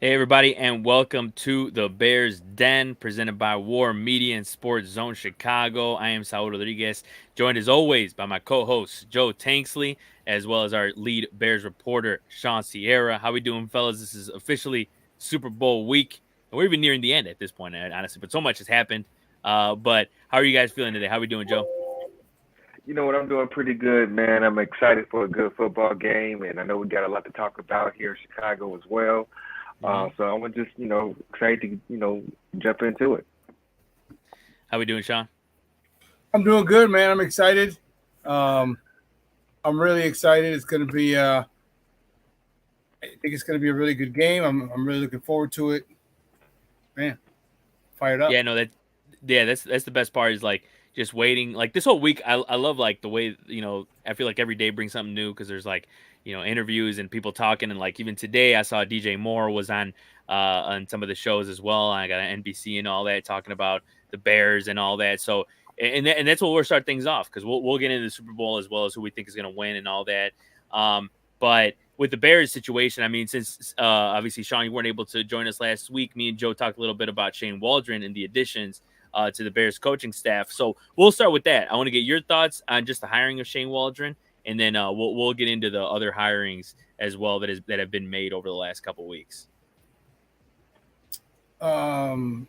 Hey, everybody, and welcome to the Bears Den, presented by War Media and Sports Zone Chicago. I am Saul Rodriuez, joined as always by my co-host Joe Tanksley, as well as our lead Bears reporter Shawn. How we doing, fellas? This is officially Super Bowl week, and we're even nearing the end at this point, honestly. But so much has happened. But how are you guys feeling today? How we doing, Joe? You know what? I'm doing pretty good, man. I'm excited for a good football game, and I know we got a lot to talk about here in Chicago as well. Mm-hmm. So I'm just, excited to, jump into it. How we doing, Shawn? I'm doing good, man. I'm excited. Um, I'm really excited. It's going to be. I think it's going to be a really good game. I'm really looking forward to it. Man, fired up. Yeah, no, that's the best part is like just waiting. Like this whole week, I love like the way I feel like every day brings something new because there's like interviews and people talking and like even today I saw DJ Moore was on some of the shows as well. I got an NBC and all that talking about the Bears and all that. So and that's what we'll start things off because we'll get into the Super Bowl as well as who we think is going to win and all that. But with the Bears situation, I mean, since obviously, Shawn, you weren't able to join us last week, me and Joe talked a little bit about Shane Waldron and the additions to the Bears coaching staff. So we'll start with that. I want to get your thoughts on just the hiring of Shane Waldron, and then we'll get into the other hirings as well that have been made over the last couple of weeks. I'm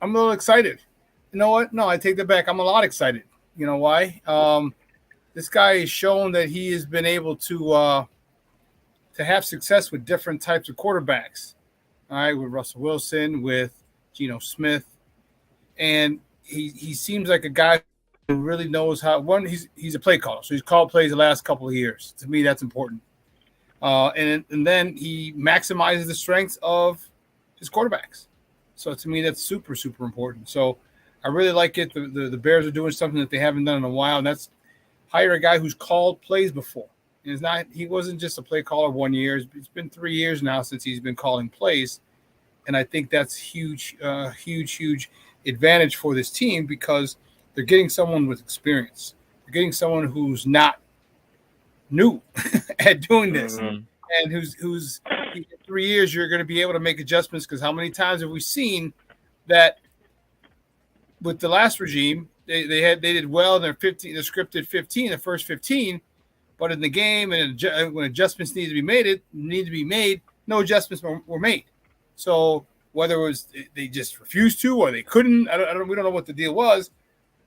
a little excited. You know what? No, I take that back. I'm a lot excited. You know why? This guy has shown that he has been able to have success with different types of quarterbacks. All right, with Russell Wilson, with Geno Smith, and he seems like a guy who really knows how. One, he's a play caller, so he's called plays the last couple of years. To me, that's important. And then he maximizes the strengths of his quarterbacks. So to me, that's super, super important. So I really like it. The Bears are doing something that they haven't done in a while, and that's hire a guy who's called plays before. He wasn't just a play caller 1 year. It's been 3 years now since he's been calling plays. And I think that's huge advantage for this team because they're getting someone with experience. They're getting someone who's not new at doing this. Mm-hmm. And who's in 3 years you're going to be able to make adjustments because how many times have we seen that with the last regime they did well in their scripted 15, the first 15, but in the game and when adjustments need to be made, no adjustments were made. So whether it was they just refused to or they couldn't, we don't know what the deal was.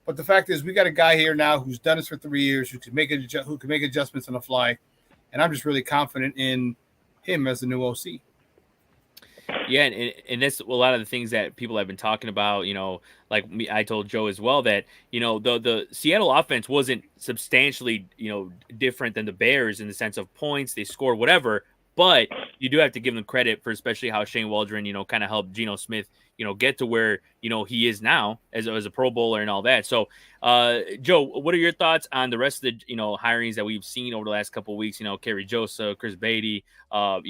But the fact is, we got a guy here now who's done this for 3 years, who can make adjustments on the fly, and I'm just really confident in him as the new OC. Yeah, and that's a lot of the things that people have been talking about. Like me, I told Joe as well that the Seattle offense wasn't substantially different than the Bears in the sense of points they scored, whatever. But you do have to give them credit for especially how Shane Waldron kind of helped Geno Smith get to where he is now as a Pro Bowler and all that. So, Joe, what are your thoughts on the rest of the hirings that we've seen over the last couple of weeks? Kerry Joseph, Chris Beatty, as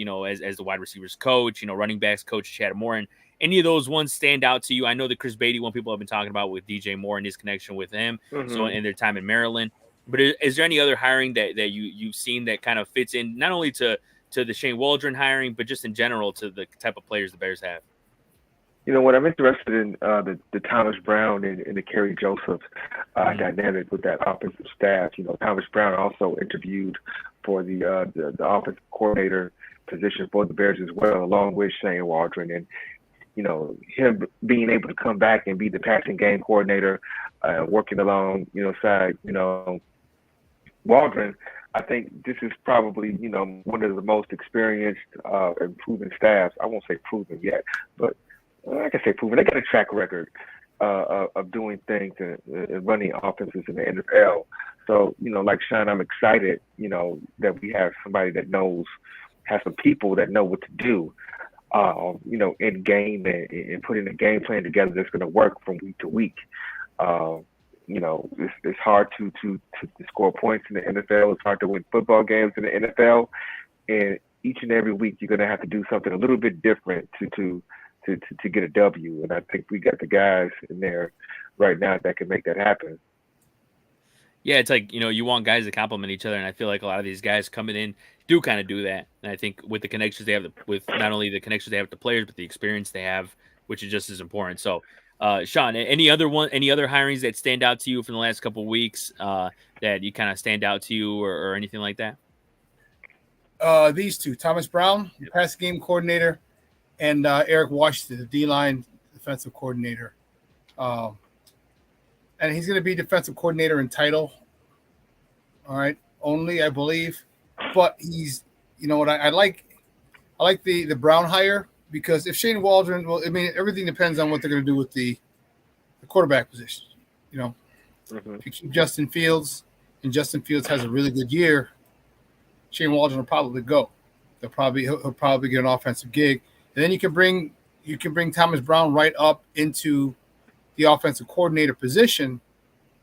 the wide receivers coach, running backs coach Chad Moore, and any of those ones stand out to you? I know the Chris Beatty one people have been talking about with DJ Moore and his connection with him, so in their time in Maryland. But is there any other hiring that you've seen that kind of fits in not only to the Shane Waldron hiring, but just in general to the type of players the Bears have? You know what? I'm interested in the Thomas Brown and the Kerry Joseph dynamic with that offensive staff. Thomas Brown also interviewed for the offensive coordinator position for the Bears as well, along with Shane Waldron. And him being able to come back and be the passing game coordinator, working along side Waldron. I think this is probably, one of the most experienced and proven staffs. I won't say proven yet, but I can say proven. They got a track record of doing things and running offenses in the NFL. So, like Shawn, I'm excited, that we have somebody that has some people that know what to do, in game and putting a game plan together that's going to work from week to week. It's hard to score points in the NFL. It's hard to win football games in the NFL. And each and every week, you're going to have to do something a little bit different to get a W. And I think we got the guys in there right now that can make that happen. Yeah, it's like, you want guys to complement each other, and I feel like a lot of these guys coming in do kind of do that. And I think with the connections they have, with not only the connections they have with the players, but the experience they have, which is just as important. So, Shawn, any other hirings that stand out to you from the last couple of weeks that you kind of stand out to you or anything like that? These two, Thomas Brown, pass game coordinator, and Eric Washington, the D-line defensive coordinator. And he's going to be defensive coordinator in title. All right, only I believe, but he's, what I like the Brown hire, because if Shane Waldron, well, I mean, everything depends on what they're going to do with the quarterback position. If you keep Justin Fields, and Justin Fields has a really good year, Shane Waldron will probably go. He'll probably get an offensive gig, and then you can bring Thomas Brown right up into the offensive coordinator position,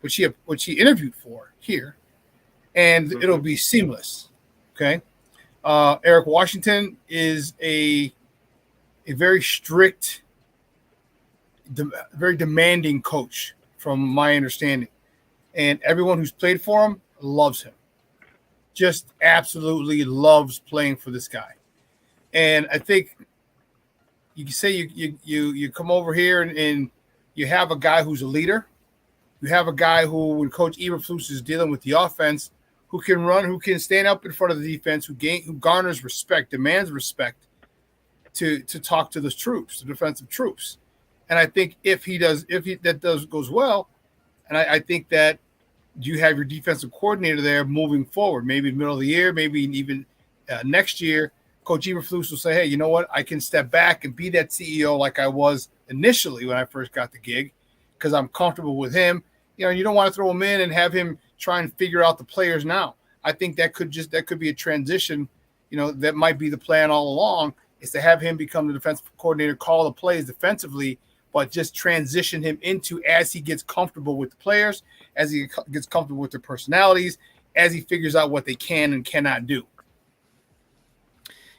which he interviewed for here, and it'll be seamless. Okay, Eric Washington is a very strict, very demanding coach, from my understanding, and everyone who's played for him loves him. Just absolutely loves playing for this guy. And I think you can say you come over here and you have a guy who's a leader. You have a guy who, when Coach Eberflus is dealing with the offense, who can run, who can stand up in front of the defense, who garners respect, demands respect to talk to the troops, the defensive troops. And I think if that goes well, and I think that you have your defensive coordinator there moving forward, maybe middle of the year, maybe even next year, Coach Eberflus will say, hey, you know what? I can step back and be that CEO like I was initially when I first got the gig, because I'm comfortable with him. You don't want to throw him in and have him try and figure out the players now. I think that could be a transition. That might be the plan all along, is to have him become the defensive coordinator, call the plays defensively, but just transition him into, as he gets comfortable with the players, as he gets comfortable with their personalities, as he figures out what they can and cannot do.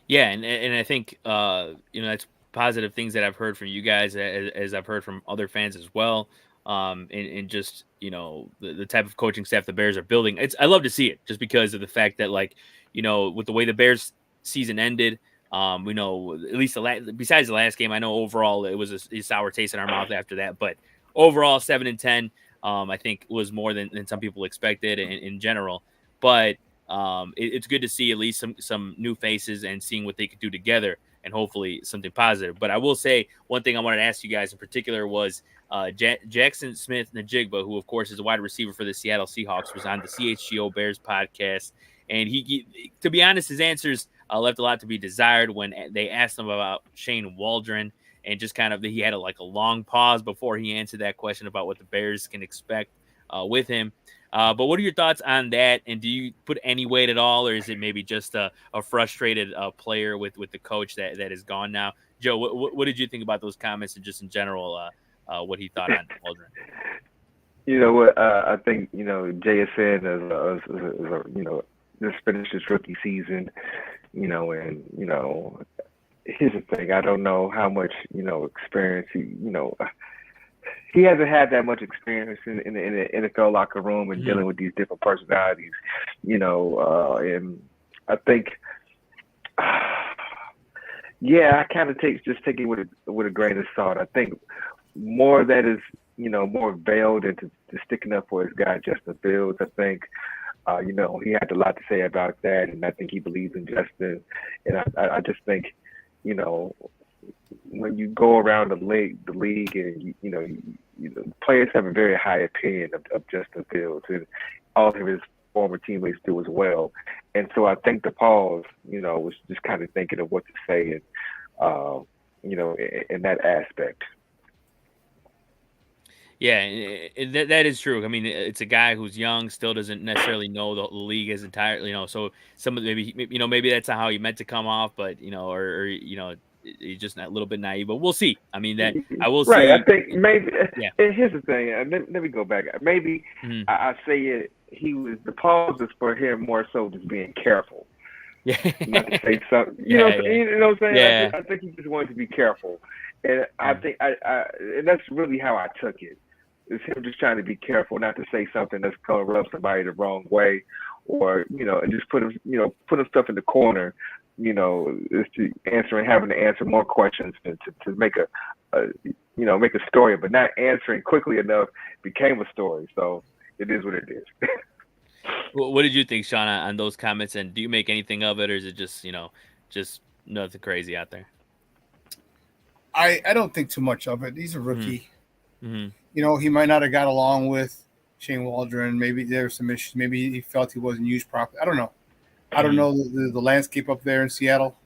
Yeah, and I think that's positive things that I've heard from you guys, as I've heard from other fans as well. And just the type of coaching staff the Bears are building. I love to see it, just because of the fact that, like, with the way the Bears season ended. We know, at least besides the last game, I know overall it was a sour taste in our mouth after that. But overall, 7-10, I think was more than some people expected in general. But it's good to see at least some new faces and seeing what they could do together, and hopefully something positive. But I will say one thing I wanted to ask you guys in particular was Jackson Smith-Njigba, who of course is a wide receiver for the Seattle Seahawks, was on the CHGO Bears podcast, and he to be honest, his answers left a lot to be desired when they asked him about Shane Waldron, and just kind of he had a long pause before he answered that question about what the Bears can expect with him. But what are your thoughts on that? And do you put any weight at all, or is it maybe just a frustrated player with the coach that is gone now? Joe, what did you think about those comments, and just in general, what he thought on Waldron? You know what? I think JSN is just finished his rookie season. And here's the thing: I don't know how much experience he hasn't had that much experience in the NFL locker room and dealing with these different personalities, and I think, I kind of take it with a grain of salt. I think more of that is, more veiled into sticking up for his guy, Justin Fields. I think, he had a lot to say about that, and I think he believes in Justin. And I just think, when you go around the league, and players have a very high opinion of Justin Fields, and all of his former teammates do as well. And so I think the pause, was just kind of thinking of what to say, and in that aspect. Yeah, that is true. I mean, it's a guy who's young, still doesn't necessarily know the league as entirely, so some of maybe that's not how he meant to come off, but or he's just a little bit naive. But we'll see. I mean, that I will see. Right. I think maybe. Yeah. And here's the thing. Let me go back. Maybe I say it. The pause is for him more so just being careful. Yeah. Not to say something. You know what I'm saying? Yeah. I think he just wanted to be careful. And I think and that's really how I took it. It's him just trying to be careful not to say something that's gonna rub somebody the wrong way, or and just put him, put himself in the corner. Is to answer and having to answer more questions to make make a story, but not answering quickly enough became a story. So it is what it is. Well, what did you think, Shawn, on those comments? And do you make anything of it, or is it just just nothing crazy out there? I don't think too much of it. He's a Mm-hmm. rookie. Mm-hmm. He might not have got along with Shane Waldron. Maybe there were some issues. Maybe he felt he wasn't used properly. I don't know. I don't know the landscape up there in Seattle.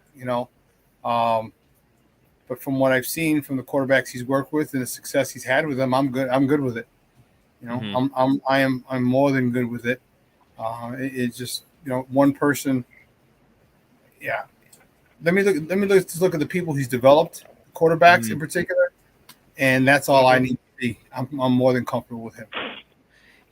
But from what I've seen from the quarterbacks he's worked with and the success he's had with them, I'm good. I'm good with it. I'm more than good with it. It's just one person. Yeah. Let me look at the people he's developed, quarterbacks in particular, and that's all I need to see. I'm more than comfortable with him.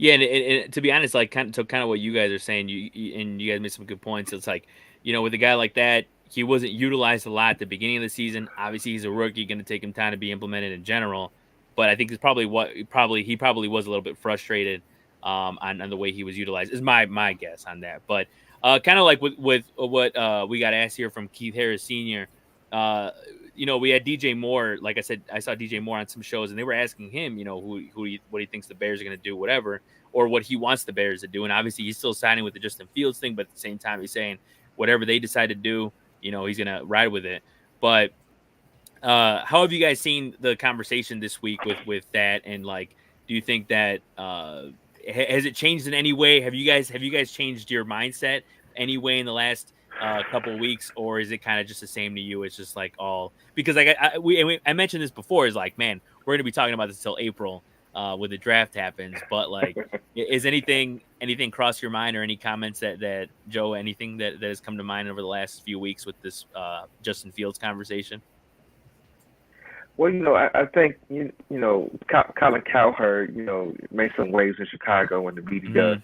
Yeah, and to be honest, like kind of what you guys are saying, you guys made some good points. It's like, with a guy like that, he wasn't utilized a lot at the beginning of the season. Obviously, he's a rookie, going to take him time to be implemented in general. But I think it's probably he probably was a little bit frustrated on the way he was utilized. Is my guess on that. But kind of like with what we got asked here from Keith Harris Sr. We had DJ Moore. Like I said, I saw DJ Moore on some shows, and they were asking him, what he thinks the Bears are going to do, whatever, or what he wants the Bears to do. And obviously, he's still signing with the Justin Fields thing, but at the same time, he's saying whatever they decide to do, he's going to ride with it. But how have you guys seen the conversation this week with that? And like, do you think that has it changed in any way? Have you guys changed your mindset anyway in the last couple of weeks, or is it kind of just the same to you? It's just like all because like I mentioned this before, is like, man, we're gonna be talking about this till April when the draft happens. But like, is anything cross your mind, or any comments that Joe, anything that has come to mind over the last few weeks with this Justin Fields conversation? Well, I think Colin Cowherd, made some waves in Chicago in the media.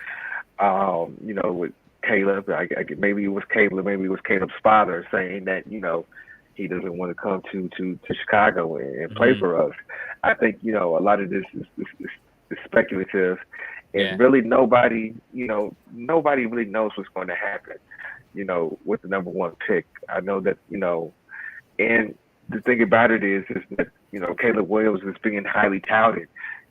With Caleb, maybe it was Caleb, maybe it was Caleb's father saying that he doesn't want to come to Chicago and play for us. I think a lot of this is speculative, and really nobody really knows what's going to happen. With the number one pick, I know that and the thing about it is that Caleb Williams is being highly touted,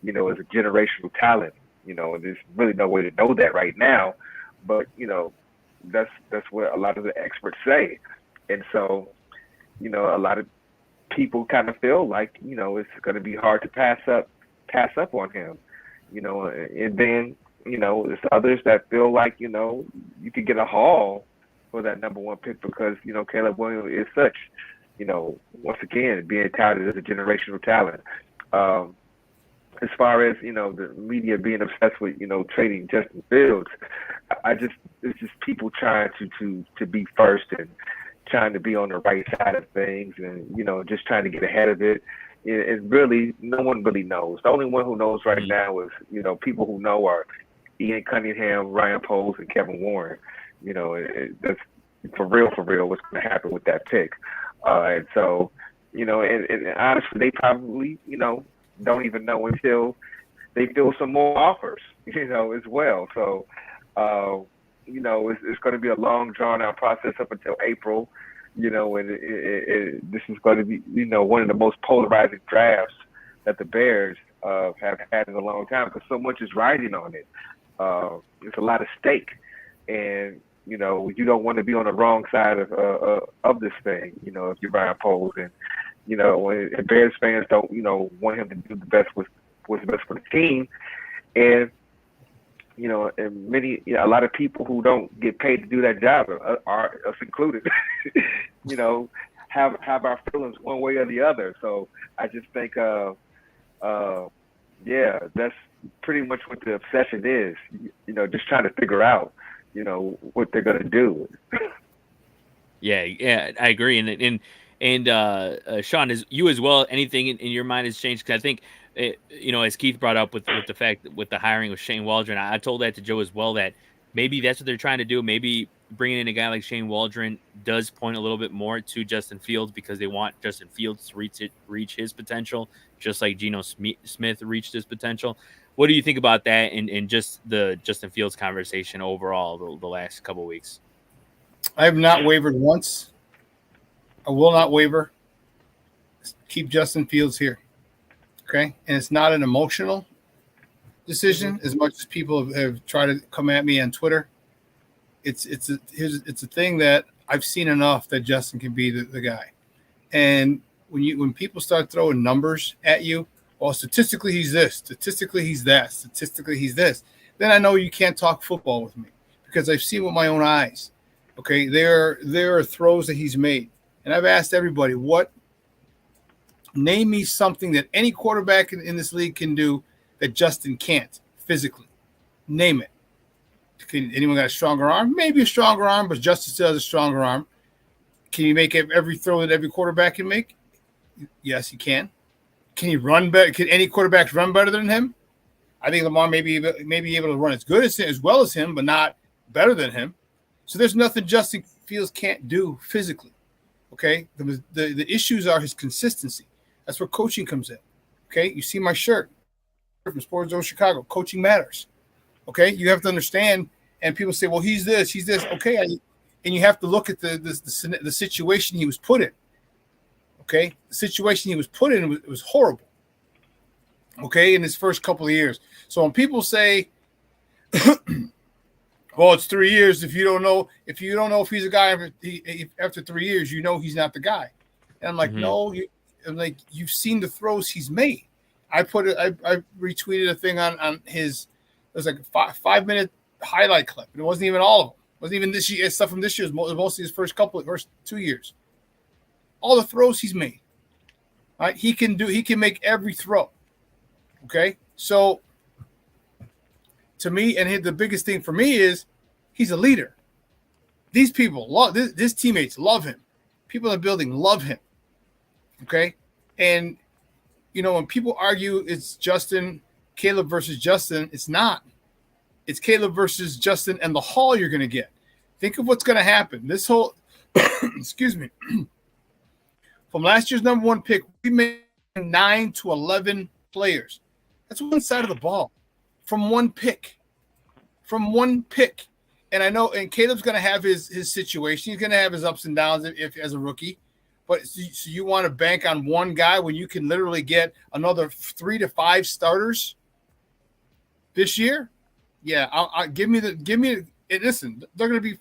as a generational talent, and there's really no way to know that right now, but that's what a lot of the experts say, and so a lot of people kind of feel like it's going to be hard to pass up on him, and then there's others that feel like you could get a haul for that number one pick because Caleb Williams is such. Once again, being touted as a generational talent. As far as, the media being obsessed with, trading Justin Fields, it's just people trying to be first and trying to be on the right side of things and, just trying to get ahead of it. And really, no one really knows. The only one who knows right now is, people who know are Ian Cunningham, Ryan Poles, and Kevin Warren. That's for real what's going to happen with that pick. And so, and honestly, they probably, don't even know until they feel some more offers, as well. So, it's going to be a long, drawn-out process up until April, and this is going to be, one of the most polarizing drafts that the Bears have had in a long time because so much is riding on it. It's a lot of stake, and you don't want to be on the wrong side of this thing, if you're Ryan Poles and, when Bears fans don't, want him to do the best what's best for the team. And, and a lot of people who don't get paid to do that job are us included, have our feelings one way or the other. So I just think, that's pretty much what the obsession is, just trying to figure out, what they're going to do. Yeah, I agree. And Shawn, is you as well, anything in your mind has changed? Because I think, as Keith brought up with the fact that with the hiring of Shane Waldron, I told that to Joe as well, that maybe that's what they're trying to do. Maybe bringing in a guy like Shane Waldron does point a little bit more to Justin Fields because they want Justin Fields to reach his potential. just like Geno Smith reached his potential. What do you think about that and just the Justin Fields conversation overall the last couple of weeks? I have not wavered once. I will not waver. Keep Justin Fields here. Okay? And it's not an emotional decision as much as people have tried to come at me on Twitter. It's a thing that I've seen enough that Justin can be the guy. And when people start throwing numbers at you, well, statistically he's this, statistically he's that, statistically he's this, then I know you can't talk football with me because I've seen with my own eyes. Okay, there are throws that he's made. And I've asked everybody, name me something that any quarterback in this league can do that Justin can't physically. Name it. Anyone got a stronger arm? Maybe a stronger arm, but Justin still has a stronger arm. Can you make every throw that every quarterback can make? Yes, he can. Can he run better? Can any quarterbacks run better than him? I think Lamar may be able to run as good as well as him, but not better than him. So there's nothing Justin Fields can't do physically. Okay, the issues are his consistency. That's where coaching comes in. Okay, you see my shirt from Sports Zone Chicago. Coaching matters. Okay, you have to understand. And people say, "Well, he's this, he's this." Okay, and you have to look at the situation he was put in. Okay, the situation he was put in was horrible. Okay, in his first couple of years. So when people say, "Well, it's 3 years," if you don't know if he's a guy after 3 years, you know he's not the guy. And I'm like, no, you've seen the throws he's made. I retweeted a thing on his. It was like a 5-minute highlight clip, and it wasn't even all of them. It wasn't even this year. Stuff from this year. It was mostly his first 2 years. All the throws he's made. Right? He can make every throw. Okay? So to me, and the biggest thing for me is he's a leader. These people love his teammates love him. People in the building love him. Okay? And when people argue it's Caleb versus Justin, it's not. It's Caleb versus Justin and the haul you're going to get. Think of what's going to happen. This whole excuse me. From last year's number 1 pick, we made 9 to 11 players. That's one side of the ball. From one pick. And I know, and Caleb's going to have his situation. He's going to have his ups and downs if as a rookie. But so you want to bank on one guy when you can literally get another 3 to 5 starters this year? Yeah, give me. Listen, they're going to be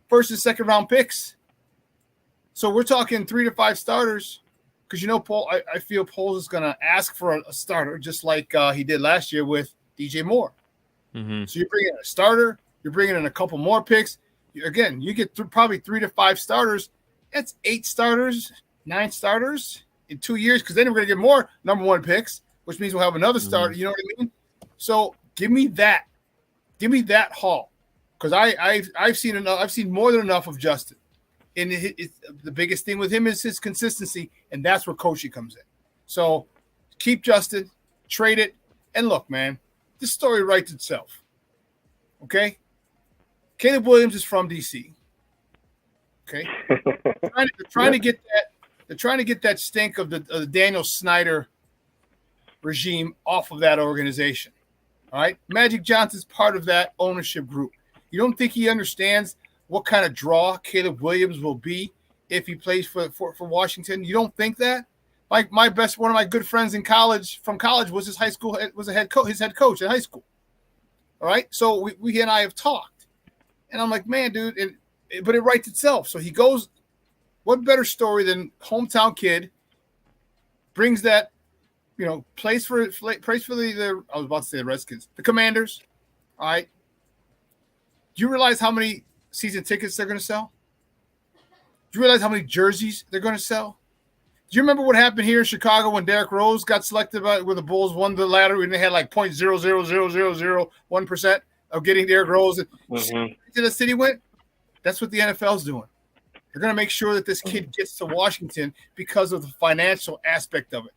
first and second round picks. So we're talking 3 to 5 starters because Paul. I feel Paul is going to ask for a starter just like he did last year with DJ Moore. Mm-hmm. So you're bringing in a starter. You're bringing in a couple more picks. Again, you get probably 3 to 5 starters. That's 8 starters, 9 starters in 2 years because then we're going to get more number 1 picks, which means we'll have another starter. You know what I mean? So give me that. Give me that haul because I've seen enough. I've seen more than enough of Justin. And the biggest thing with him is his consistency, and that's where coaching comes in. So keep Justin, trade it, and look, man, this story writes itself. Okay? Caleb Williams is from DC. Okay? They're trying to get that. They're trying to get that stink of the Daniel Snyder regime off of that organization. All right? Magic Johnson's part of that ownership group. You don't think he understands what kind of draw Caleb Williams will be if he plays for Washington? You don't think that? Like one of my good friends from college was his head coach in high school. All right, so he and I have talked, and I'm like, man, dude, but it writes itself. So he goes. What better story than hometown kid brings that, plays for the I was about to say the Redskins, the Commanders. All right, do you realize how many season tickets they're going to sell? Do you realize how many jerseys they're going to sell? Do you remember what happened here in Chicago when Derrick Rose got selected where the Bulls won the lottery and they had like 0.00001% of getting Derrick Rose to the city went? That's what the NFL is doing. They're going to make sure that this kid gets to Washington because of the financial aspect of it.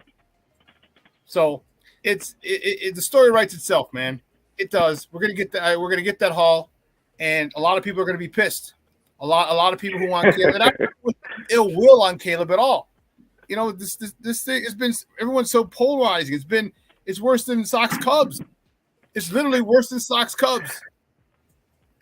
So the story writes itself, man. It does. We're going to get that. We're going to get that haul. And a lot of people are going to be pissed. A lot of people who want Caleb. And I don't ill will on Caleb at all. You know, this thing has been, everyone's so polarizing. It's worse than Sox Cubs. It's literally worse than Sox Cubs.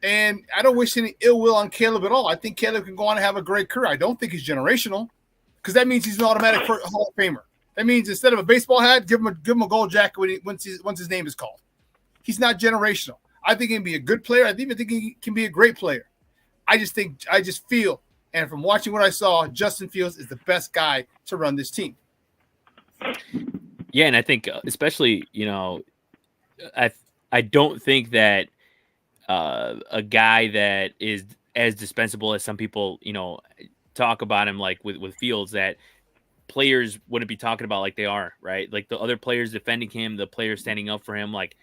And I don't wish any ill will on Caleb at all. I think Caleb can go on and have a great career. I don't think he's generational, because that means he's an automatic Hall of Famer. That means instead of a baseball hat, give him a gold jacket once his name is called. He's not generational. I think he can be a good player. I even think he can be a great player. I just feel, and from watching what I saw, Justin Fields is the best guy to run this team. Yeah, and I think especially, I don't think that a guy that is as dispensable as some people, talk about him, like with Fields, that players wouldn't be talking about like they are, right? Like the other players defending him, the players standing up for him, like,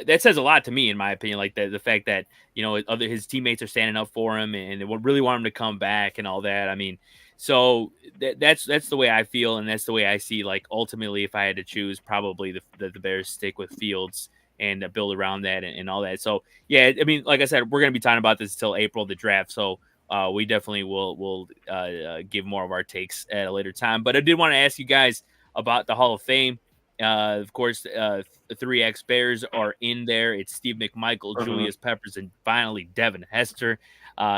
that says a lot to me, in my opinion. Like the fact that, his teammates are standing up for him and they really want him to come back and all that. I mean, so that's the way I feel, and that's the way I see. Like ultimately, if I had to choose, probably the Bears stick with Fields and build around that and all that. So yeah, I mean, like I said, we're gonna be talking about this until April, the draft. So we definitely will give more of our takes at a later time. But I did want to ask you guys about the Hall of Fame. Of course, the 3X Bears are in there. It's Steve McMichael, Julius Peppers, and finally Devin Hester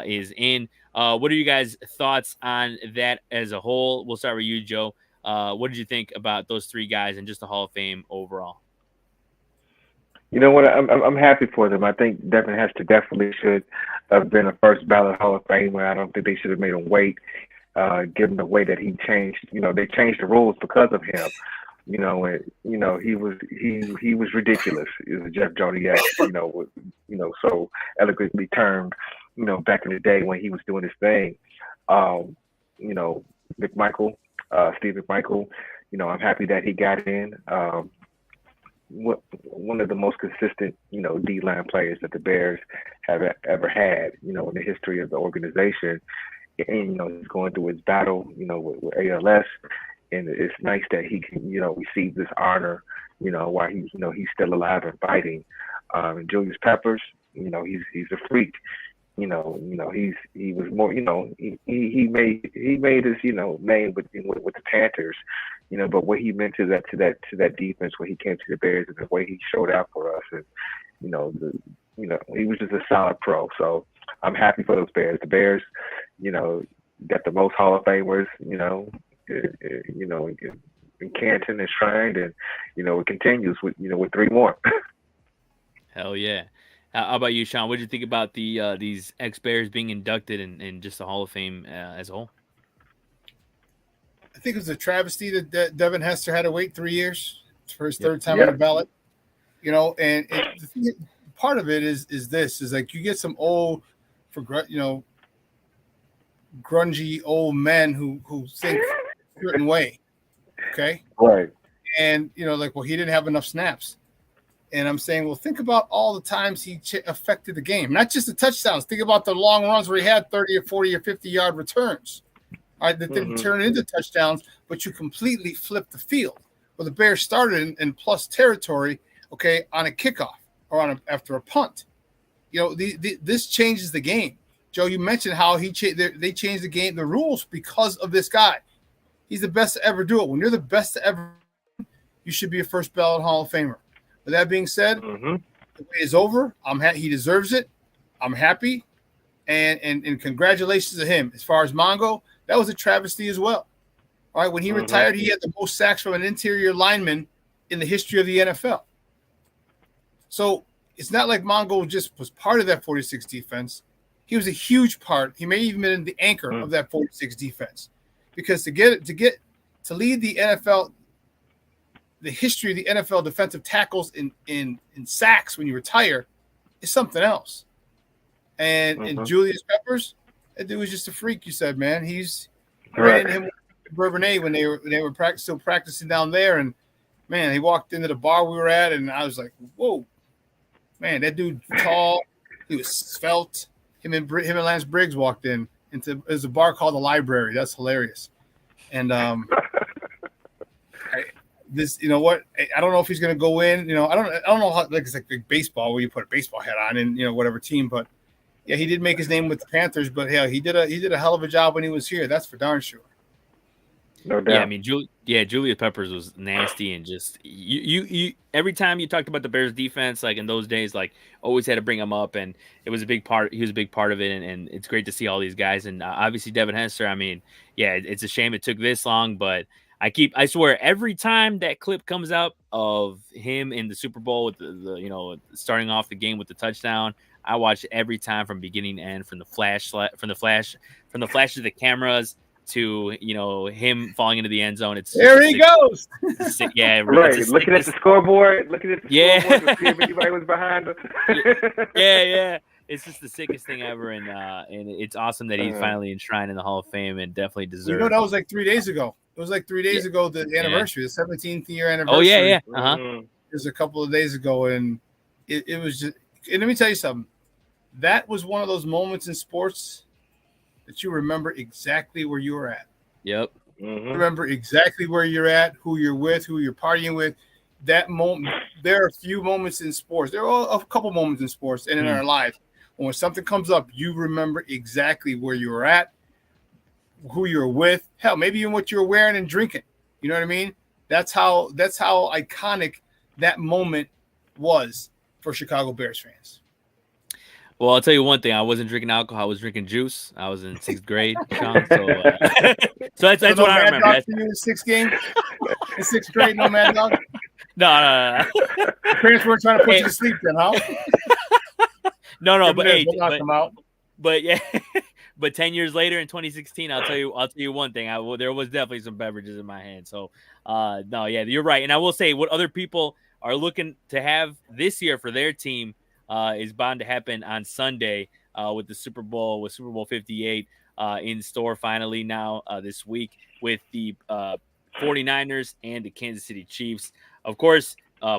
is in. What are you guys' thoughts on that as a whole? We'll start with you, Joe. What did you think about those three guys and just the Hall of Fame overall? You know what? I'm happy for them. I think Devin Hester definitely should have been a first ballot Hall of Famer. I don't think they should have made him wait, given the way that he changed. They changed the rules because of him. He was ridiculous. It was Jeff Joniak, so eloquently termed, back in the day when he was doing his thing. McMichael, Steve McMichael, I'm happy that he got in. One of the most consistent, D-line players that the Bears have ever had, in the history of the organization. And, he's going through his battle, with ALS. And it's nice that he can, receive this honor, while he's still alive and fighting. And Julius Peppers, he's a freak. He was more, he made his, name with the Panthers, but what he meant to that defense when he came to the Bears and the way he showed out for us, and he was just a solid pro. So I'm happy for those Bears. The Bears, got the most Hall of Famers, in Canton and Shrine, and it continues with with three more. Hell yeah! How about you, Shawn? What did you think about these ex-Bears being inducted in just the Hall of Fame as a whole? I think it was a travesty that Devin Hester had to wait 3 years for his third time on the ballot. And part of it is like you get some old, grungy old men who think a certain way. Okay. Right. And, he didn't have enough snaps. And I'm saying, well, think about all the times he affected the game, not just the touchdowns. Think about the long runs where he had 30 or 40 or 50-yard returns. All right, that didn't turn into touchdowns, but you completely flipped the field. Well, the Bears started in plus territory, okay, on a kickoff or after a punt. This changes the game. Joe, you mentioned how they changed the game, the rules, because of this guy. He's the best to ever do it. When you're the best to ever, you should be a first ballot Hall of Famer. With that being said, the wait is over. He deserves it. I'm happy, and congratulations to him. As far as Mongo, that was a travesty as well. All right, when he retired, he had the most sacks from an interior lineman in the history of the NFL. So it's not like Mongo just was part of that 46 defense. He was a huge part. He may even been the anchor of that 46 defense, because to lead the NFL, the history of the NFL defensive tackles in sacks when you retire is something else. And Julius Peppers, that dude was just a freak. You said, man, he's ran into him with Bourbonnais when they were still practicing down there, and man, he walked into the bar we were at, and I was like, whoa, man, that dude tall, he was svelte. Him and Lance Briggs walked in there's a bar called the Library. That's hilarious. And this, what? I don't know if he's going to go in. I don't know how, like, it's like baseball where you put a baseball hat on and whatever team. But yeah, he did make his name with the Panthers. But yeah, he did a hell of a job when he was here. That's for darn sure. No Yeah, I doubt. mean, Julius Peppers was nasty, and just you every time you talked about the Bears defense, like in those days, like always had to bring him up, and it was a big part. He was a big part of it, and it's great to see all these guys, and obviously Devin Hester. I mean, yeah, it's a shame it took this long, but I swear every time that clip comes up of him in the Super Bowl with the starting off the game with the touchdown, I watch it every time from beginning to end, from the flash of the cameras to him falling into the end zone. It's just There he goes. yeah, it's Right. the Looking at sickest. the scoreboard, to see if Yeah, anybody was behind him. yeah. It's just the sickest thing ever, and it's awesome that he's Uh, finally enshrined in the Hall of Fame, and definitely You know, deserved. that was like 3 days ago. It was like 3 days ago, the Yeah. anniversary, the 17th year Oh yeah, anniversary. yeah. mm, Just a couple of days ago, and it was just. And let me tell you something. That was one of those moments in sports that you remember exactly where you were at. Yep. Remember exactly where you're at, who you're with, who you're partying with. That moment, there are a few moments in sports. There are a couple moments in sports and in our lives. When something comes up, you remember exactly where you were at, who you're with. Hell, maybe even what you were wearing and drinking. You know what I mean? That's how iconic that moment was for Chicago Bears fans. Well, I'll tell you one thing. I wasn't drinking alcohol. I was drinking juice. I was in 6th grade, Shawn. So, that's no what I Mad remember. Dog for you in in 6th grade, no Mad Dog. No. Your parents weren't trying to put you to sleep then, huh? No. But hey, we'll knock them out. But yeah, but 10 years later in 2016, I'll tell you one thing. There was definitely some beverages in my hand. So, no, yeah, you're right. And I will say, what other people are looking to have this year for their team is bound to happen on Sunday with Super Bowl 58 in store finally now this week with the 49ers and the Kansas City Chiefs. Of course,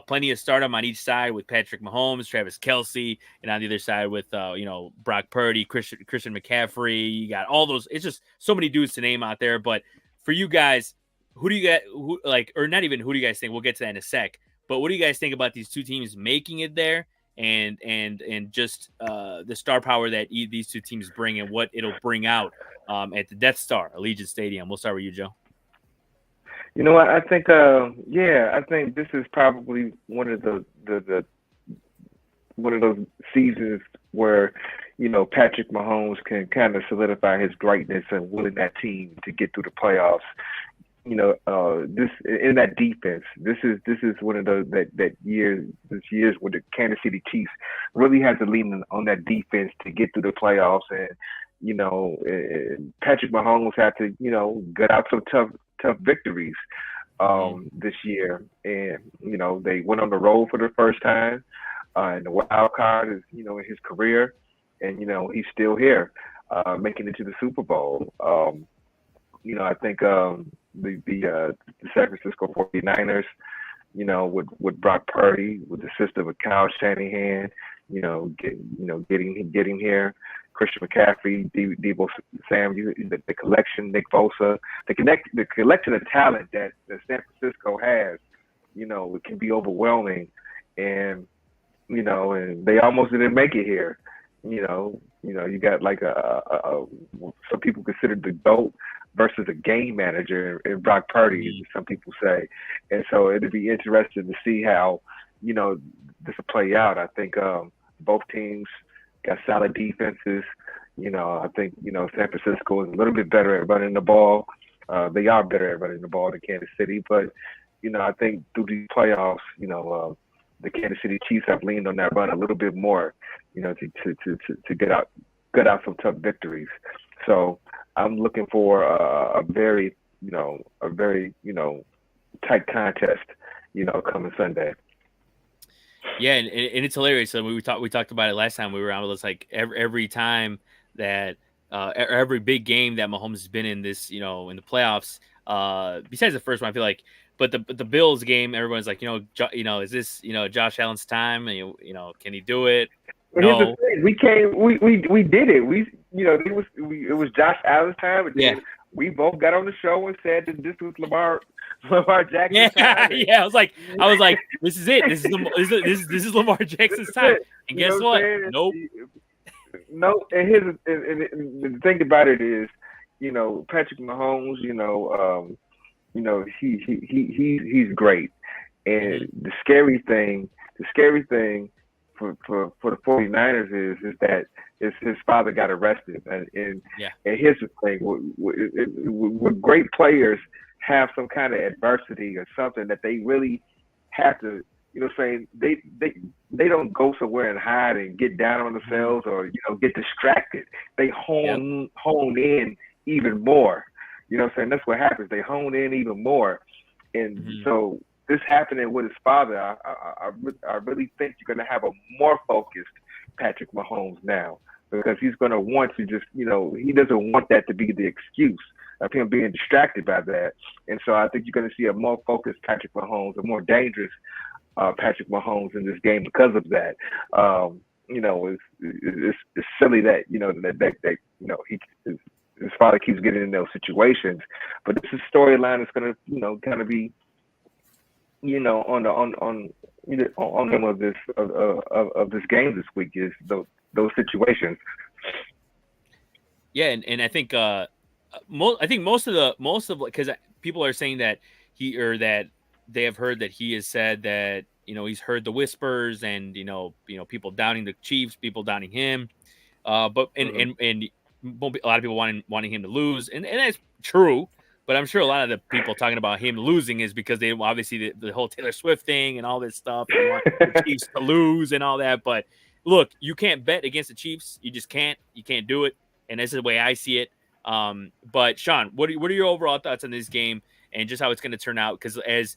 plenty of stardom on each side with Patrick Mahomes, Travis Kelce, and on the other side with Brock Purdy, Christian McCaffrey. You got all those. It's just so many dudes to name out there. But for you guys, who do you get? Who or not even who do you guys think? We'll get to that in a sec. But what do you guys think about these two teams making it there, and just the star power that these two teams bring, and what it'll bring out at the Death Star, Allegiant Stadium? We'll start with you, Joe. You know what? I think, I think this is probably one of one of those seasons where, Patrick Mahomes can kind of solidify his greatness and willing that team to get through the playoffs. This in that defense. This is one of those years where the Kansas City Chiefs really has to lean on that defense to get through the playoffs, and Patrick Mahomes had to gut out some tough victories this year, and they went on the road for the first time, and the wild card is in his career, and he's still here, making it to the Super Bowl. I think the San Francisco 49ers, with Brock Purdy, with the system of Kyle Shanahan, getting here, Christian McCaffrey, Debo Samuel, the collection, Nick Bosa, the collection of talent that San Francisco has, it can be overwhelming, and and they almost didn't make it here. You got like some people consider the GOAT versus a game manager in Brock Purdy, as some people say. And so it'd be interesting to see how, this will play out. I think both teams got solid defenses. I think, San Francisco is a little bit better at running the ball. They are better at running the ball than Kansas City. But, I think through these playoffs, the Kansas City Chiefs have leaned on that run a little bit more, to get out some tough victories. So I'm looking for a very tight contest, coming Sunday. Yeah, and it's hilarious. So we talked about it last time we were on. It's like every time that every big game that Mahomes has been in this, in the playoffs. Besides the first one, I feel like, but the Bills game, everyone's like, is this Josh Allen's time? And can he do it? No. Here's the thing. We did it. It was Josh Allen's time. And then we both got on the show and said that this was Lamar Jackson's time. Yeah. I was like, this is it. This is Lamar Jackson's time. And guess what? Nope. No. And the thing about it is, Patrick Mahomes, he's great. And the scary thing for the 49ers is that his father got arrested. And here's the thing: when great players have some kind of adversity or something that they really have to, saying they don't go somewhere and hide and get down on themselves or get distracted. They hone in even more. That's what happens. They hone in even more, and so this happening with his father, I really think you're going to have a more focused Patrick Mahomes now, because he's going to want to just, he doesn't want that to be the excuse of him being distracted by that. And so I think you're going to see a more focused Patrick Mahomes, a more dangerous Patrick Mahomes in this game because of that. It's silly that, his father keeps getting in those situations, but this is a storyline that's going to, kind of be, on them of this game this week is those situations. Yeah, and I think most of because people are saying that that they have heard that he has said that he's heard the whispers and people doubting the Chiefs, people doubting him, but and a lot of people wanting him to lose, and that's true. But I'm sure a lot of the people talking about him losing is because they obviously the whole Taylor Swift thing and all this stuff. They want the Chiefs to lose and all that. But look, you can't bet against the Chiefs. You just can't. You can't do it. And this is the way I see it. But Shawn, what are your overall thoughts on this game and just how it's going to turn out? Because as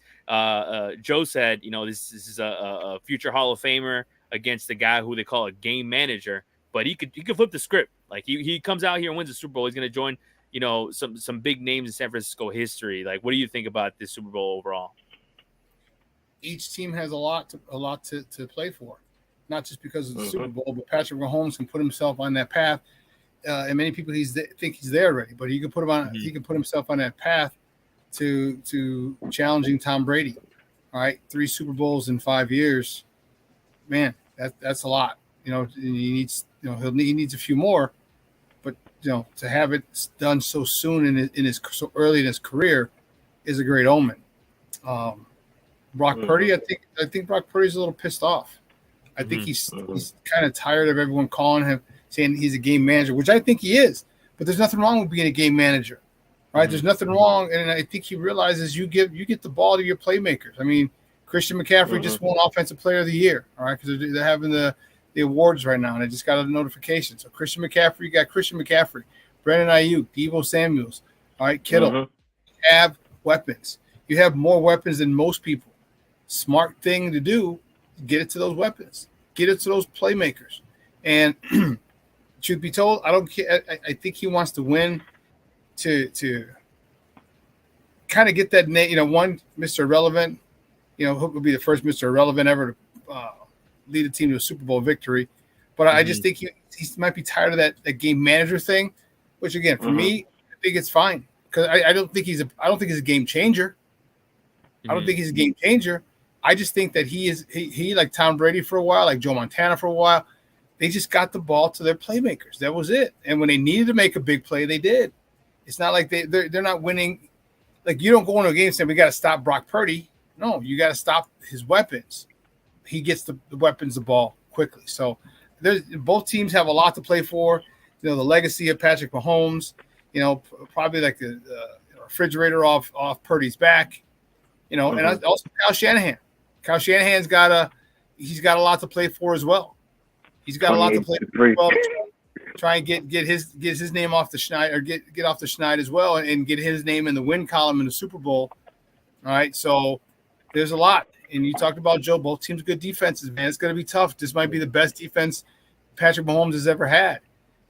Joe said, this is a future Hall of Famer against the guy who they call a game manager. But he could flip the script. Like he comes out here and wins the Super Bowl. He's going to join some big names in San Francisco history. Like, what do you think about this Super Bowl overall? Each team has a lot to play for, not just because of the Super Bowl, but Patrick Mahomes can put himself on that path. And many people think he's there already, but he can put him on. He can put himself on that path to challenging Tom Brady. All right, 3 Super Bowls in 5 years, man, that's a lot. He needs he needs a few more. But to have it done so soon so early in his career is a great omen. Brock Purdy, I think Brock Purdy's a little pissed off. I think he's kind of tired of everyone calling him, saying he's a game manager, which I think he is. But there's nothing wrong with being a game manager, right? There's nothing wrong, and I think he realizes you get the ball to your playmakers. I mean, Christian McCaffrey just won Offensive Player of the Year, all right, because they're having the awards right now, and I just got a notification. So Christian McCaffrey, you got Christian McCaffrey, Brandon Ayuk, Deebo Samuels, all right, Kittle. You have weapons. You have more weapons than most people. Smart thing to do, get it to those weapons. Get it to those playmakers. And truth be told, I don't care. I think he wants to win to kind of get that name, one Mr. Irrelevant, who could be the first Mr. Irrelevant ever to lead a team to a Super Bowl victory. But I just think he might be tired of that game manager thing, which again, for me, I think it's fine because I don't think he's a game changer. I don't think he's a game changer. I just think that he like Tom Brady for a while, like Joe Montana for a while. They just got the ball to their playmakers. That was it. And when they needed to make a big play, they did. It's not like they're not winning. Like, you don't go into a game saying we got to stop Brock Purdy. No, you got to stop his weapons. He gets the weapons the ball quickly. So both teams have a lot to play for. The legacy of Patrick Mahomes, probably like the refrigerator off Purdy's back, and also Kyle Shanahan. Kyle Shanahan's got a lot to play for as well. He's got a lot to play for as well. Try and get his name off the schneid, or get off the schneid as well, and get his name in the win column in the Super Bowl. All right, so there's a lot. And you talked about, Joe, both teams good defenses, man. It's going to be tough. This might be the best defense Patrick Mahomes has ever had.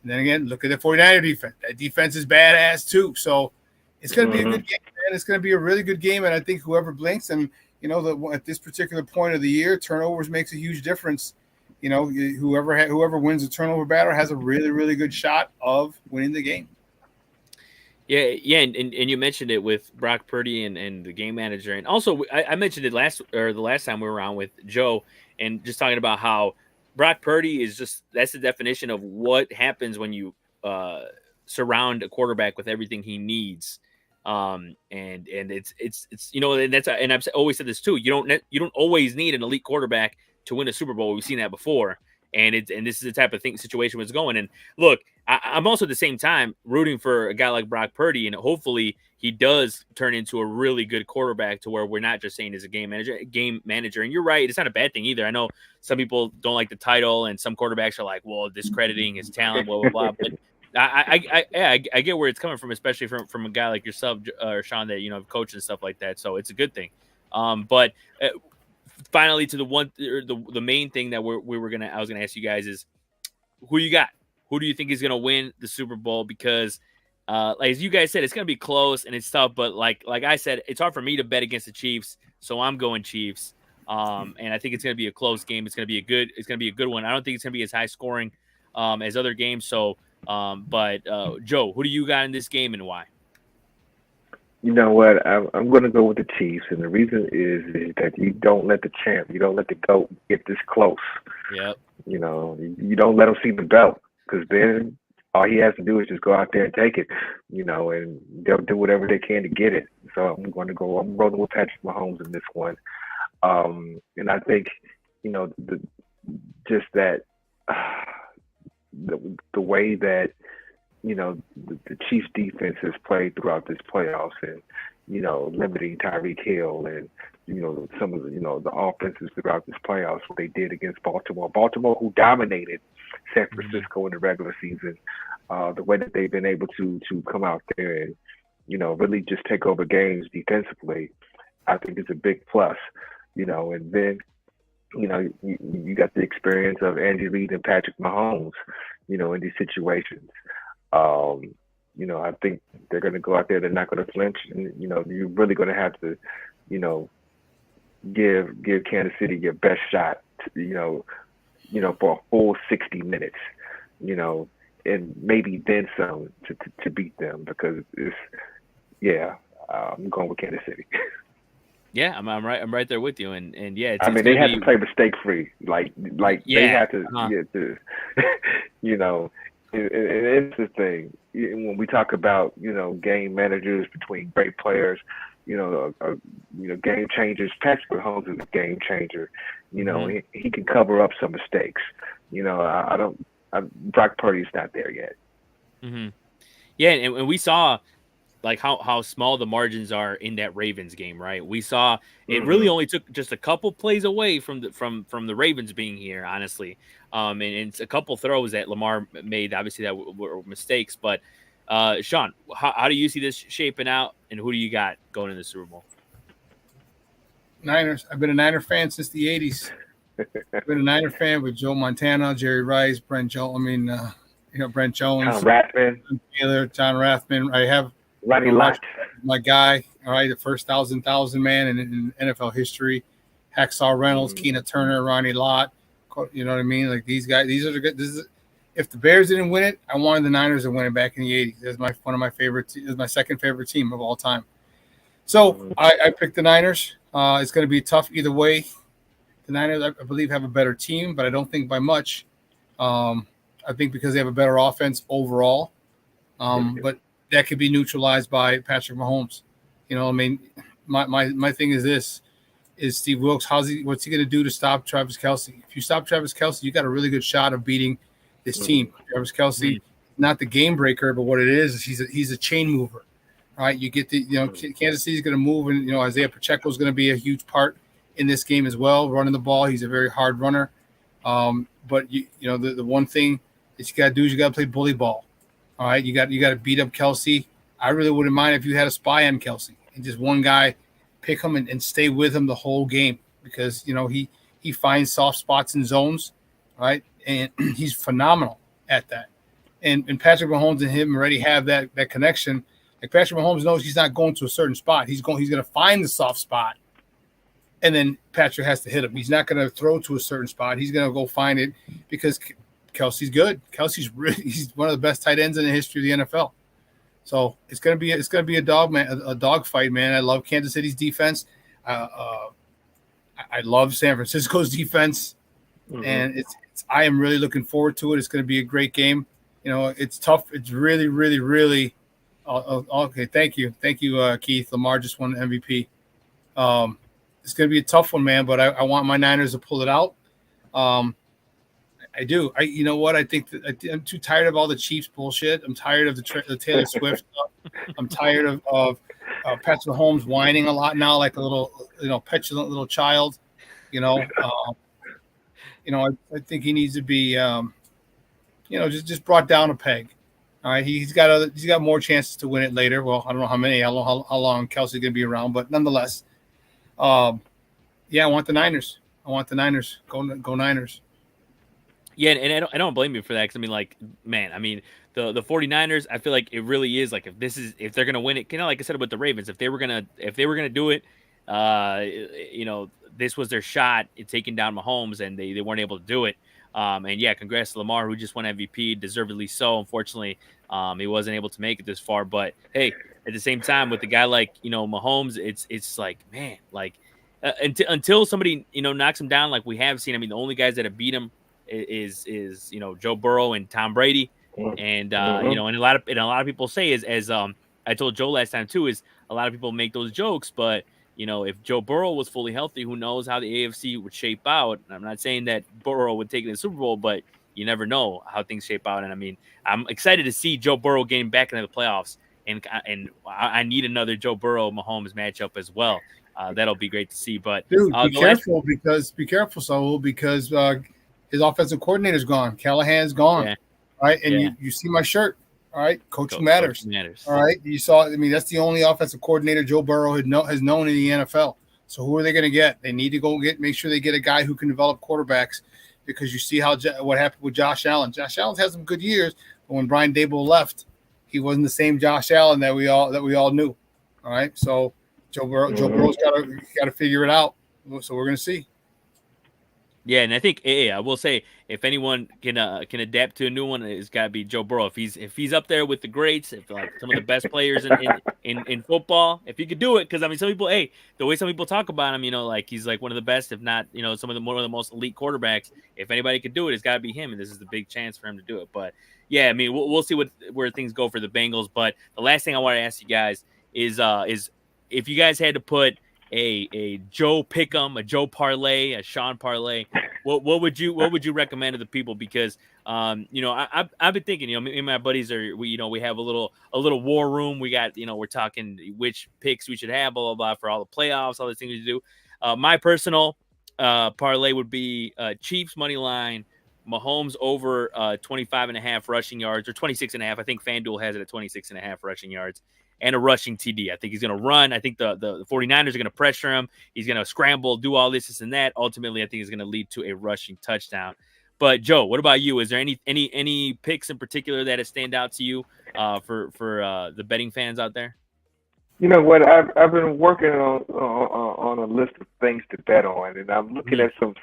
And then again, look at the 49er defense. That defense is badass too. So it's going to be a good game, man. It's going to be a really good game. And I think whoever blinks, and at this particular point of the year, turnovers makes a huge difference. Whoever wins the turnover battle has a really, really good shot of winning the game. Yeah, and you mentioned it with Brock Purdy and the game manager, and also I mentioned it the last time we were on with Joe, and just talking about how Brock Purdy that's the definition of what happens when you surround a quarterback with everything he needs. And it's and I've always said this too. You don't always need an elite quarterback to win a Super Bowl. We've seen that before, and this is the type of situation was going. And look, I'm also at the same time rooting for a guy like Brock Purdy, and hopefully he does turn into a really good quarterback to where we're not just saying he's a game manager. And you're right, it's not a bad thing either. I know some people don't like the title, and some quarterbacks are like, well, discrediting his talent, blah blah blah. But I get where it's coming from, especially from a guy like yourself, or Shawn, that have coached and stuff like that. So it's a good thing. But finally, to the main thing that I was gonna ask you guys is, who you got? Who do you think is gonna win the Super Bowl? Because like as you guys said, it's gonna be close and it's tough. But like I said, it's hard for me to bet against the Chiefs, so I'm going Chiefs. And I think it's gonna be a close game. It's gonna be a good one. I don't think it's gonna be as high scoring as other games. So. But Joe, who do you got in this game and why? You know what? I'm going to go with the Chiefs, and the reason is that you don't let the champ, you don't let the GOAT get this close. Yep. You don't let him see the belt, because then all he has to do is just go out there and take it. And they'll do whatever they can to get it. So I'm rolling with Patrick Mahomes in this one. And I think, just that. The way that the Chiefs defense has played throughout this playoffs, and limiting Tyreek Hill, and some of the offenses throughout this playoffs, what they did against Baltimore, who dominated San Francisco in the regular season, the way that they've been able to come out there and really just take over games defensively, I think is a big plus. And then you got the experience of Andy Reid and Patrick Mahomes, in these situations. I think they're going to go out there. They're not going to flinch, and you're really going to have to, give Kansas City your best shot, for a full 60 minutes, and maybe then some to beat them, because I'm going with Kansas City. Yeah, I'm right. I'm right there with you, and yeah. They have to play mistake free. Like they have to, it's the thing. When we talk about game managers between great players, game changers. Patrick Mahomes is a game changer. He can cover up some mistakes. Brock Purdy's not there yet. Mm-hmm. Yeah, and we saw. Like how small the margins are in that Ravens game, right? We saw it really only took just a couple plays away from the Ravens being here, honestly. And it's a couple throws that Lamar made, obviously, that were mistakes. But Shawn, how do you see this shaping out, and who do you got going in the Super Bowl? Niners. I've been a Niner fan since the 80s. I've been a Niner fan with Joe Montana, Jerry Rice, Brent Jones. Brent Jones, John Rathman. I have Ronnie Lott, my guy. All right, the first thousand man in NFL history. Hacksaw Reynolds, Keena Turner, Ronnie Lott. You know what I mean? Like these guys. These are the good. If the Bears didn't win it, I wanted the Niners to win it back in the 80s. That's one of my favorite. It's my second favorite team of all time. So I picked the Niners. It's going to be tough either way. The Niners, I believe, have a better team, but I don't think by much. I think because they have a better offense overall. But that could be neutralized by Patrick Mahomes. My thing is this: is Steve Wilks, what's he going to do to stop Travis Kelce? If you stop Travis Kelce, you got a really good shot of beating this team. Travis Kelce, not the game breaker, but what it is he's a chain mover. All right, you get Kansas City's going to move, and Isaiah Pacheco is going to be a huge part in this game as well, running the ball. He's a very hard runner. But the one thing that you got to do is you got to play bully ball. All right, you got to beat up Kelce. I really wouldn't mind if you had a spy on Kelce and just one guy pick him and stay with him the whole game, because he finds soft spots in zones, right? And he's phenomenal at that. And Patrick Mahomes and him already have that connection. Like Patrick Mahomes knows he's not going to a certain spot. He's going to find the soft spot, and then Patrick has to hit him. He's not going to throw to a certain spot. He's going to go find it, because Kelce's good. He's one of the best tight ends in the history of the NFL. So it's gonna be a dog fight, man. I love Kansas City's defense. I love San Francisco's defense, and I am really looking forward to it. It's going to be a great game. It's tough. It's really, really, really Okay, thank you, Keith. Lamar just won the MVP. It's going to be a tough one, man. But I want my Niners to pull it out. I do. You know what? I think that I'm too tired of all the Chiefs bullshit. I'm tired of the Taylor Swift stuff. I'm tired of Patrick Mahomes whining a lot now, like a little petulant little child. I think he needs to be just brought down a peg. All right, he's got more chances to win it later. Well, I don't know how many. How long Kelsey's going to be around, but nonetheless, I want the Niners. Go Niners. Yeah, and I don't blame you for that, because I mean, like, man, I mean, the 49ers, I feel like it really is like, if they're gonna win it, like I said with the Ravens, if they were gonna do it, this was their shot at taking down Mahomes, and they weren't able to do it. And yeah, congrats to Lamar, who just won MVP, deservedly so. Unfortunately, he wasn't able to make it this far, but hey, at the same time, with a guy like Mahomes, it's like, man, like until somebody knocks him down, like we have seen. I mean, the only guys that have beat him is Joe Burrow and Tom Brady, and and a lot of people say, as I told Joe last time too, is a lot of people make those jokes, but if Joe Burrow was fully healthy, who knows how the AFC would shape out. I'm not saying that Burrow would take it to the Super Bowl, but you never know how things shape out. And I mean, I'm excited to see Joe Burrow getting back into the playoffs, and I need another Joe Burrow Mahomes matchup as well. That'll be great to see. But dude, be careful, Saul, because his offensive coordinator's gone. Callahan's gone. Yeah. Right. And you see my shirt. All right. Coaching matters. All right. You saw, I mean, that's the only offensive coordinator Joe Burrow has known in the NFL. So who are they going to get? They need to make sure they get a guy who can develop quarterbacks, because you see what happened with Josh Allen. Josh Allen's had some good years, but when Brian Daboll left, he wasn't the same Josh Allen that we all knew. All right. So Joe Burrow's got to figure it out. So we're going to see. Yeah, and I think I will say, if anyone can adapt to a new one, it's got to be Joe Burrow. If he's up there with the greats, if like some of the best players in football, if he could do it, because I mean, some people, the way some people talk about him, like he's like one of the best, if not, one of the most elite quarterbacks. If anybody could do it, it's got to be him, and this is the big chance for him to do it. But yeah, I mean, we'll see where things go for the Bengals. But the last thing I want to ask you guys is if you guys had to put a Joe Pick'em, a Joe Parlay, a Shawn Parlay, what would you recommend to the people? Because I've been thinking, me and my buddies we have a little war room. We got we're talking which picks we should have, blah blah blah, for all the playoffs, all the things to do. My personal parlay would be Chiefs money line, Mahomes over 25.5 rushing yards, or 26.5. I think FanDuel has it at 26.5 rushing yards, and a rushing TD. I think he's going to run. I think the 49ers are going to pressure him. He's going to scramble, do all this and that. Ultimately, I think it's going to lead to a rushing touchdown. But Joe, what about you? Is there any picks in particular that stand out to you for the betting fans out there? You know what? I've been working on a list of things to bet on, and I'm looking at some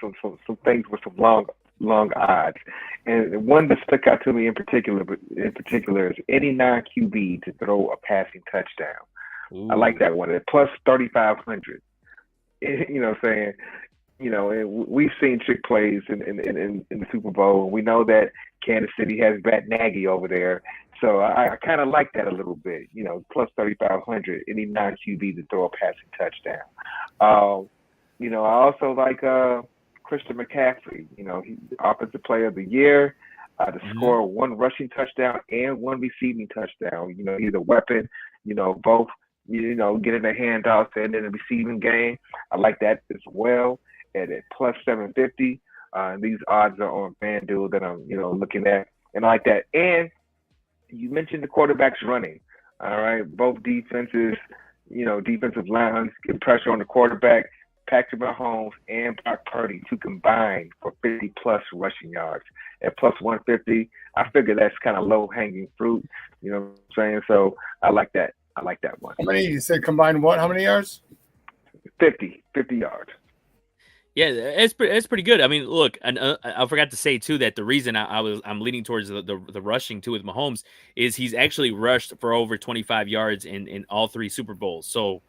things with some long odds. And one that stuck out to me in particular is any non-QB to throw a passing touchdown. Ooh. I like that one at plus 3,500. You know what I'm saying? And we've seen trick plays in the Super Bowl, and we know that Kansas City has Matt Nagy over there. So I kind of like that a little bit, plus 3,500, any non-QB to throw a passing touchdown. I also like Christian McCaffrey. He's Offensive Player of the Year, to score one rushing touchdown and one receiving touchdown. He's a weapon, both, getting the handoffs and in the receiving game. I like that as well at plus 750. These odds are on FanDuel that I'm, looking at, and I like that. And you mentioned the quarterbacks running. All right. Both defenses, defensive lines get pressure on the quarterback. Patrick Mahomes and Brock Purdy to combine for 50-plus rushing yards. At plus 150, I figure that's kind of low-hanging fruit. You know what I'm saying? So I like that. I like that one. How many? You said combined what? How many yards? 50 yards. Yeah, it's pretty good. I mean, look, and I forgot to say too that the reason I'm leaning towards the rushing too with Mahomes is he's actually rushed for over 25 yards in all three Super Bowls. So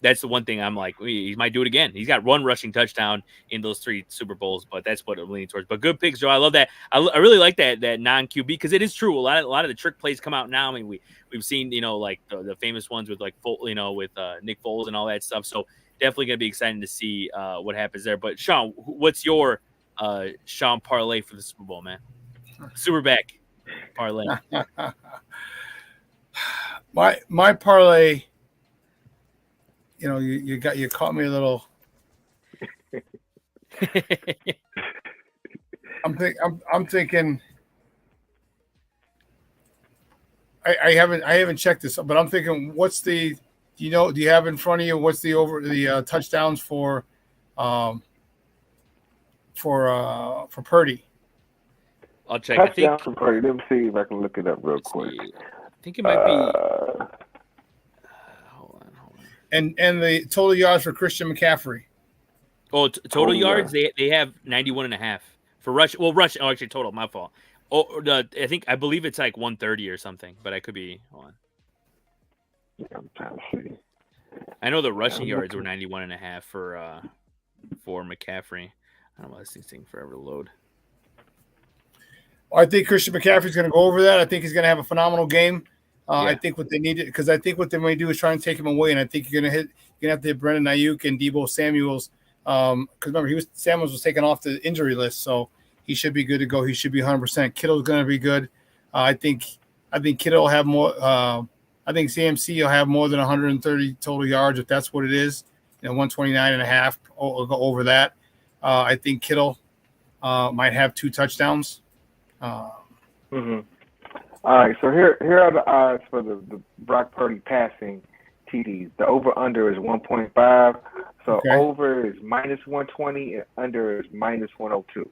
that's the one thing I'm like, he might do it again. He's got one rushing touchdown in those 3 Super Bowls, but that's what I'm leaning towards. But good picks, Joe. I love that. I really like that non QB because it is true. A lot of the trick plays come out now. I mean, we've seen like the famous ones with like with Nick Foles and all that stuff. So definitely gonna be exciting to see what happens there. But Shawn, what's your Shawn parlay for the Super Bowl, man? SuperBack parlay. My parlay. You caught me a little. I'm thinking. I haven't checked this, but I'm thinking, what's the? Do you have in front of you what's the touchdowns for Purdy? I'll check. Touchdown for Purdy. Let me see if I can look it up real quick. I think it might be. Hold on. And the total yards for Christian McCaffrey. Oh, total yards they have 91.5 for rush. Well, rush. Oh, actually, total. My fault. Oh, I believe it's like 130 or something, but I could be. Hold on. Yeah, I'm trying to see. I know the rushing yards were 91.5 for McCaffrey. I don't know why this thing's taking forever to load. I think Christian McCaffrey's going to go over that. I think he's going to have a phenomenal game. I think what they need, because I think what they may do is try and take him away, and I think you're going to have to hit Brendan Ayuk and Deebo Samuels. Because remember, Samuels was taken off the injury list, so he should be good to go. He should be 100%. Kittle's going to be good. I think Kittle will have more. I think CMC will have more than 130 total yards if that's what it is. 129.5. I'll go over that. I think Kittle might have 2 touchdowns. All right, so here are the odds for the Brock Purdy passing TDs. The over/under is 1.5. So over is -120 and under is -102.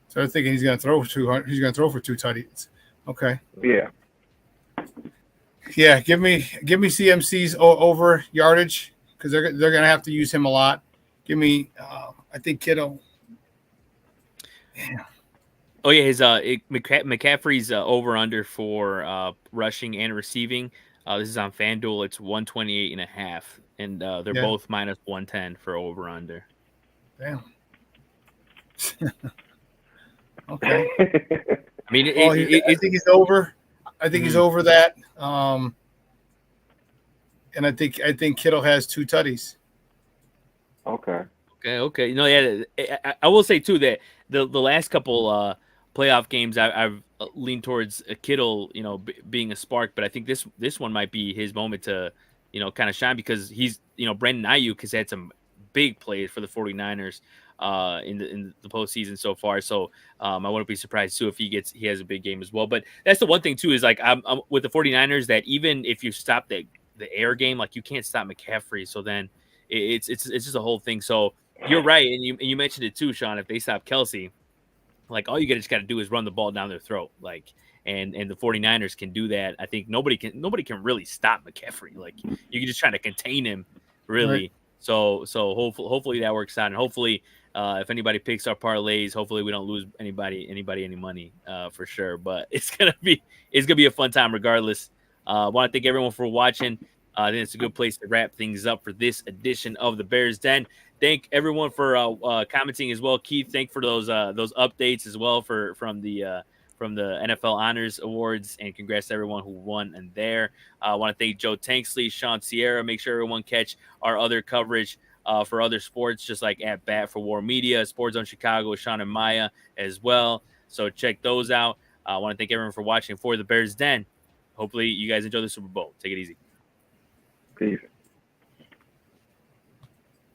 So I'm thinking he's going to throw for 200. He's going to throw for 2 touchdowns. Okay. Yeah. Yeah. Give me CMC's over yardage because they're going to have to use him a lot. Give me. I think Kittle. Yeah. Oh yeah, his McCaffrey's over/under for rushing and receiving. This is on FanDuel. It's 128.5, and they're both -110 for over/under. Damn. Okay. I mean, I think he's over. I think he's over that. And I think Kittle has 2 tutties. Okay. I will say too that the last couple playoff games I've leaned towards Kittle, being a spark, but I think this one might be his moment to, kind of shine because he's, Brandon Ayuk has had some big plays for the 49ers in the postseason so far. So I wouldn't be surprised too if he has a big game as well. But that's the one thing too is like I'm with the 49ers that even if you stop the air game, like you can't stop McCaffrey. So then it's just a whole thing. So you're right, and you mentioned it too, Shawn. If they stop Kelsey, like all you just got to do is run the ball down their throat, like and the 49ers can do that. I think nobody can really stop McCaffrey. Like you can just try to contain him, really. Right. So hopefully that works out, and hopefully if anybody picks our parlays, hopefully we don't lose anybody any money for sure. But it's gonna be a fun time regardless. I want to thank everyone for watching. I think it's a good place to wrap things up for this edition of the Bears Den. Thank everyone for commenting as well. Keith, thank for those updates as well from the NFL Honors Awards, and congrats to everyone who won and there. I want to thank Joe Tanksley, Shawn Sierra. Make sure everyone catch our other coverage for other sports, just like at Bat for War Media, Sports Zone Chicago, Shawn and Maya as well. So check those out. I want to thank everyone for watching for the Bears Den. Hopefully you guys enjoy the Super Bowl. Take it easy. Peace.